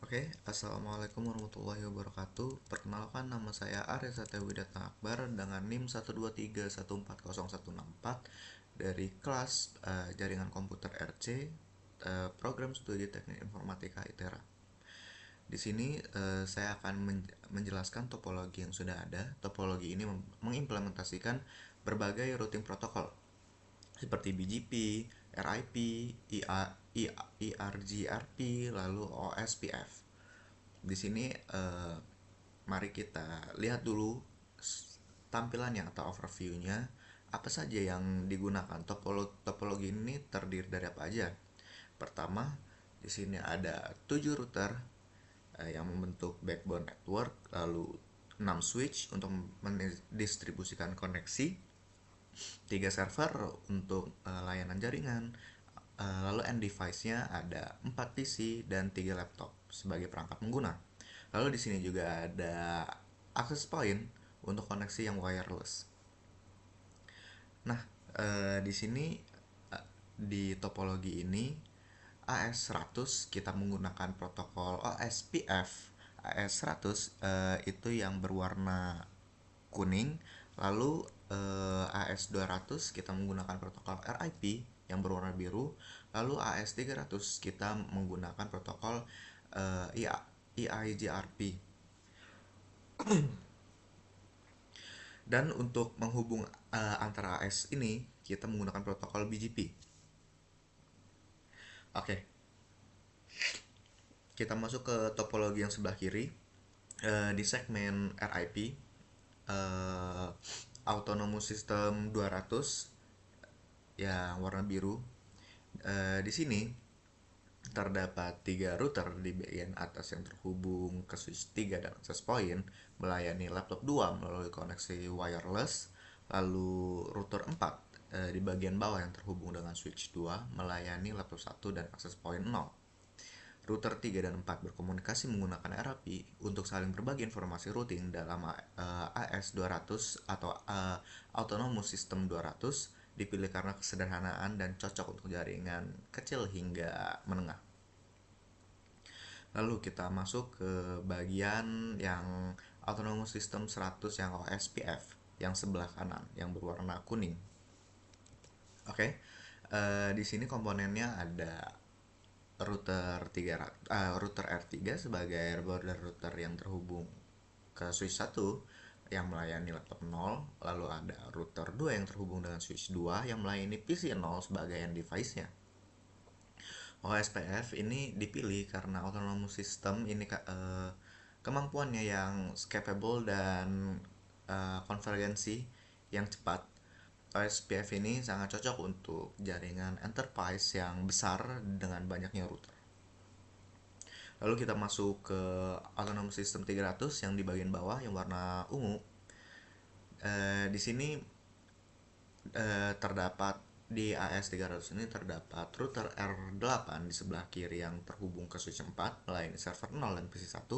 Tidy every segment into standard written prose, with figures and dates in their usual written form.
Oke, Assalamualaikum warahmatullahi wabarakatuh. Perkenalkan, nama saya Arya Satya Widata Akbar dengan NIM 123140164 dari kelas Jaringan Komputer RC, Program Studi Teknik Informatika ITERA. Di sini saya akan menjelaskan topologi yang sudah ada. Topologi ini mengimplementasikan berbagai routing protokol seperti BGP, RIP, IRGRP, lalu OSPF. Di sini mari kita lihat dulu tampilannya atau overview-nya. Apa saja yang digunakan? Topologi ini terdiri dari apa aja? Pertama, di sini ada 7 router yang membentuk backbone network, lalu 6 switch untuk mendistribusikan koneksi, 3 server untuk layanan jaringan, lalu end device-nya ada 4 PC dan 3 laptop sebagai perangkat pengguna. Lalu di sini juga ada access point untuk koneksi yang wireless. Nah, di sini di topologi ini AS100 kita menggunakan protokol OSPF. AS100 itu yang berwarna kuning, lalu AS200 kita menggunakan protokol RIP yang berwarna biru, lalu AS300 kita menggunakan protokol EIGRP. Dan untuk menghubung antara AS ini kita menggunakan protokol BGP. Oke, kita masuk ke topologi yang sebelah kiri. Di segmen RIP, Autonomous System 200 yang warna biru. Di sini terdapat 3 router di bagian atas yang terhubung ke switch 3 dan access point, melayani laptop 2 melalui koneksi wireless. Lalu router 4 di bagian bawah yang terhubung dengan switch 2 melayani laptop 1 dan access point 0. Router 3 dan 4 berkomunikasi menggunakan RAP untuk saling berbagi informasi routing dalam AS200 atau Autonomous System 200, dipilih karena kesederhanaan dan cocok untuk jaringan kecil hingga menengah. Lalu kita masuk ke bagian yang Autonomous System 100 yang OSPF yang sebelah kanan yang berwarna kuning. Oke. Di sini komponennya ada router R3 sebagai border router yang terhubung ke switch 1 yang melayani laptop 0, lalu ada router 2 yang terhubung dengan switch 2 yang melayani PC 0 sebagai end device-nya. OSPF ini dipilih karena autonomous system ini kemampuannya yang scalable dan konvergensi yang cepat. OSPF ini sangat cocok untuk jaringan enterprise yang besar dengan banyaknya router. Lalu kita masuk ke Autonomous System 300 yang di bagian bawah yang warna ungu. Di sini terdapat di AS300 ini terdapat router R8 di sebelah kiri yang terhubung ke switch 4 melayani server 0 dan PC 1.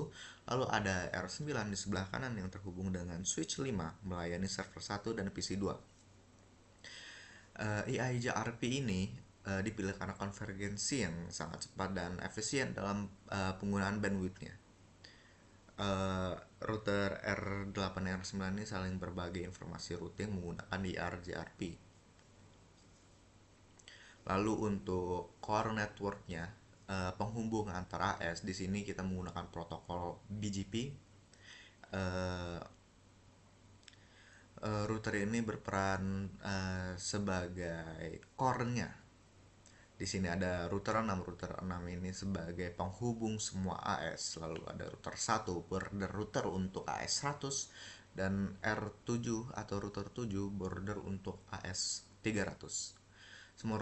Lalu ada R9 di sebelah kanan yang terhubung dengan switch 5 melayani server 1 dan PC 2. EIGRP ini dipilih karena konvergensi yang sangat cepat dan efisien dalam penggunaan bandwidth-nya. Router R8 dan R9 ini saling berbagi informasi routing menggunakan IRGRP. Lalu untuk core network-nya, penghubung antara AS, di sini kita menggunakan protokol BGP. Router ini berperan sebagai core-nya. Di sini ada router 6. Router 6 ini sebagai penghubung semua AS. Lalu ada router 1 border router untuk AS 100 dan R7 atau router 7 border untuk AS 300. Semua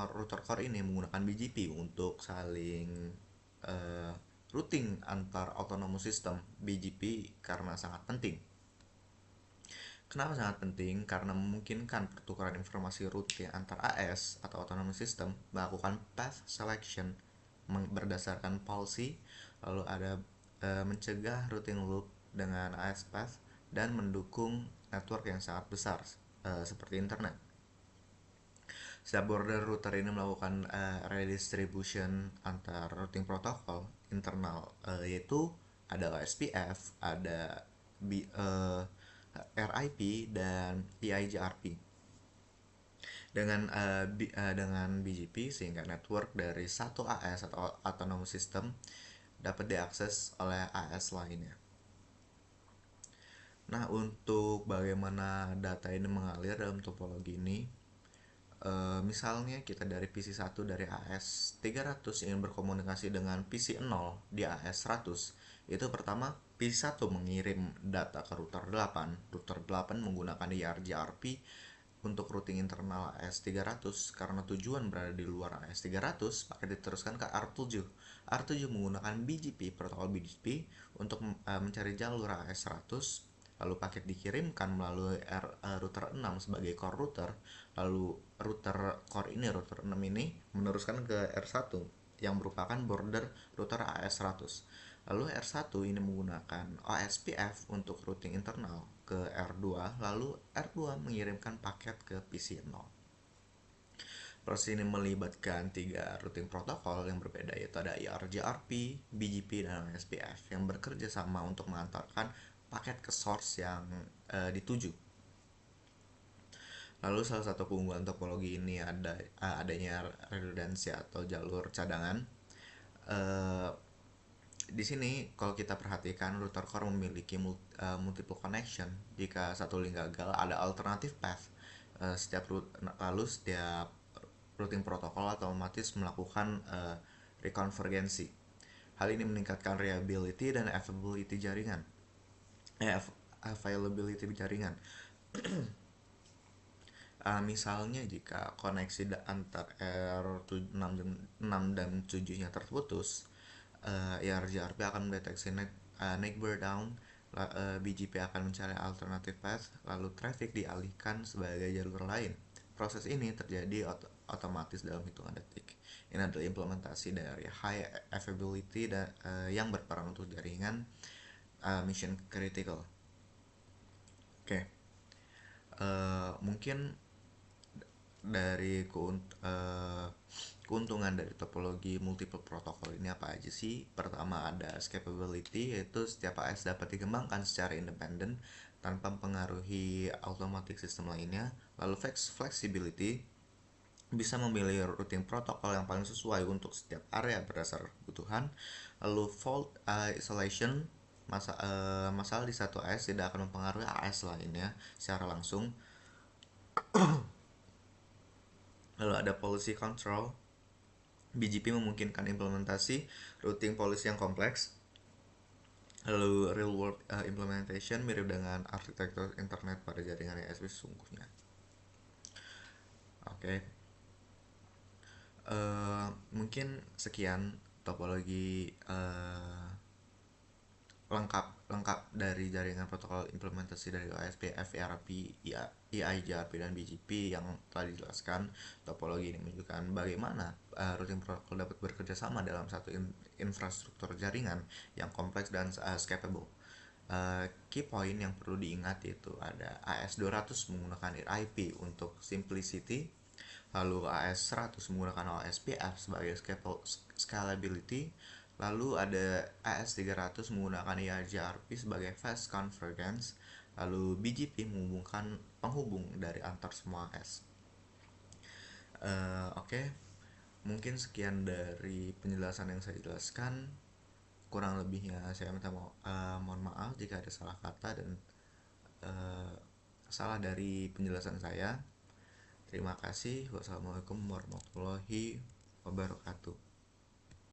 router core ini menggunakan BGP untuk saling routing antar autonomous system. BGP karena sangat penting. Kenapa sangat penting? Karena memungkinkan pertukaran informasi routing antar AS atau autonomous system, melakukan path selection berdasarkan policy, lalu ada mencegah routing loop dengan AS path, dan mendukung network yang sangat besar seperti internet. Setiap border router ini melakukan redistribution antar routing protokol internal, yaitu ada OSPF, ada RIP dan PIGRP. Dengan BGP, sehingga network dari satu AS atau autonomous system dapat diakses oleh AS lainnya. Nah, untuk bagaimana data ini mengalir dalam topologi ini, misalnya kita dari PC1 dari AS300 ingin berkomunikasi dengan PC0 di AS100, itu pertama PC1 mengirim data ke router 8 menggunakan IRGRP untuk routing internal AS300. Karena tujuan berada di luar AS300, paket diteruskan ke R7. R7 menggunakan BGP, protokol BGP untuk mencari jalur AS100. Lalu paket dikirimkan melalui router 6 sebagai core router. Lalu router 6 ini meneruskan ke R1 yang merupakan border router AS100. Lalu R1 ini menggunakan OSPF untuk routing internal ke R2, lalu R2 mengirimkan paket ke PC0. Proses ini melibatkan 3 routing protokol yang berbeda, yaitu ada IRGRP, BGP, dan OSPF yang bekerja sama untuk mengantarkan paket ke source yang dituju. Lalu salah satu keunggulan topologi ini adanya redundansi atau jalur cadangan. Di sini kalau kita perhatikan, router core memiliki multiple connection. Jika satu link gagal, ada alternative path. Lalu setiap routing protokol otomatis melakukan reconvergensi. Hal ini meningkatkan reliability dan availability jaringan. Misalnya jika koneksi antar R6 dan 7-nya terputus, IRGRP akan mendeteksi neighbor down, BGP akan mencari alternative path, lalu traffic dialihkan sebagai jalur lain. Proses ini terjadi otomatis dalam hitungan detik. Ini adalah implementasi dari high availability yang berperan untuk jaringan mission critical. Oke. Mungkin dari keuntungan dari topologi multiple protokol ini apa aja sih? Pertama ada scalability, yaitu setiap AS dapat dikembangkan secara independen tanpa mempengaruhi automatic system lainnya. Lalu flexibility, bisa memilih routing protokol yang paling sesuai untuk setiap area berdasar kebutuhan. Lalu fault isolation, masalah di satu AS tidak akan mempengaruhi AS lainnya secara langsung. Lalu ada policy control, BGP memungkinkan implementasi routing policy yang kompleks. Lalu real world implementation mirip dengan arsitektur internet pada jaringan ISP sesungguhnya. Oke. Mungkin sekian topologi lengkap dari jaringan protokol implementasi dari OSPF, ERP, IIGRP, dan BGP yang telah dijelaskan. Topologi ini menunjukkan bagaimana routing protokol dapat bekerja sama dalam satu infrastruktur jaringan yang kompleks dan scalable. Key point yang perlu diingat yaitu ada AS200 menggunakan IP untuk simplicity, lalu AS100 menggunakan OSPF sebagai scalability, lalu ada AS300 menggunakan IRGRP sebagai fast convergence, lalu BGP menghubungkan penghubung dari antar semua AS. Oke. Mungkin sekian dari penjelasan yang saya jelaskan. Kurang lebihnya saya minta mohon maaf jika ada salah kata dan salah dari penjelasan saya. Terima kasih. Wassalamualaikum warahmatullahi wabarakatuh.